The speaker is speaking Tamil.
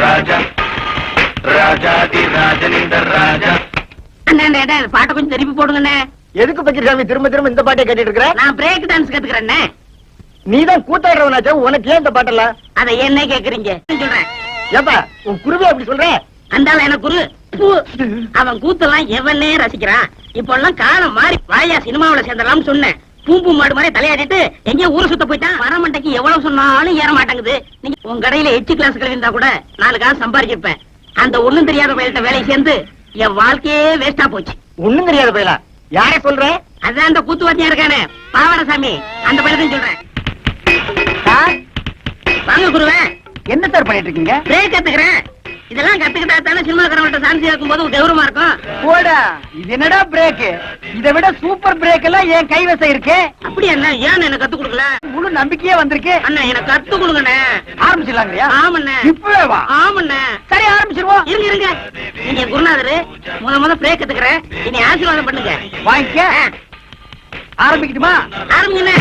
ராஜா ராஜாதி ராஜனிந்த ராஜா. அண்ணே பாட்டை கொஞ்சம் திருப்பி போடுங்கண்ணே. எதுக்கு பக்கிரசாமி திரும்ப திரும்ப இந்த பாட்டை கேட்டுட்டு இருக்கிற? நான் பிரேக் டான்ஸ் கத்துக்கிறேன்னே. நீதான் கூத்தாடுறவனாச்சா, உனக்கு ஏன் இந்த பாட்டெல்லாம்? அதை என்ன கேக்குறீங்க சொல்றேன். ஏப்பா உன் குருவே அப்படி சொல்ற? அந்தால எனக்கு குரு. அவன் கூத்தெல்லாம் எவனே ரசிக்கிறான். இப்ப எல்லாம் காலம் மாறி வாயா சினிமாவில சேர்ந்தலாம் சொன்னேன். பூம்பு மாடு மாதிரி தலையாடிட்டு எங்கேயும் ஊரை சுத்த போயிட்டான். வரமண்டைக்கு எவ்வளவு சொன்னாலும் ஏற மாட்டேங்குது. நீங்க உங்க கடையில எச்சு கிளாஸ் கழிந்தா கூட 4 காசு சம்பாதிச்சிருப்பேன். அந்த ஒண்ணும் தெரியாத பயில்கிட்ட வேலை சேர்ந்து என் வாழ்க்கையே வேஸ்டா போச்சு. ஒண்ணும் தெரியாத பயிலா? யாரே சொல்ற? அதான் அந்த கூத்துவாத்தியா இருக்கானே பாவாடசாமி, அந்த பயிலத்தையும் சொல்றேன். வாங்க குருவே. என்ன சார் பண்ணிட்டு இருக்கீங்க? பிரேக் கத்துக்கிறேன். இதெல்லாம் கத்துக்கிட்டா தானே சினிமாக்காரங்கள்ட்ட சான்ஸ் இருக்கும் போது கௌரவமா இருக்கும். போடா, இது என்னடா பிரேக்? இதை விட சூப்பர் பிரேக் எல்லாம் என் கைவசம் இருக்கு. அப்படி என்ன ஏன் எனக்கு கத்து கொடுக்கல? முழு நம்பிக்கையே வந்திருக்கு. அண்ணா எனக்கு கத்து கொடுங்கண்ணே. ஆரம்பிச்சிடலாங்கய்யா? ஆமண்ணே. இப்பவே வா. ஆமண்ணே. சரி ஆரம்பிச்சிருவோம். இருங்க. நீங்க குருநாதரு முத பிரேக் கத்துக்கிறேன். இனி ஆசீர்வாதம் பண்ணுங்க. வாங்கிக்க. ஆரம்பிக்கட்டுமா? ஆரம்பிங்கண்ணே.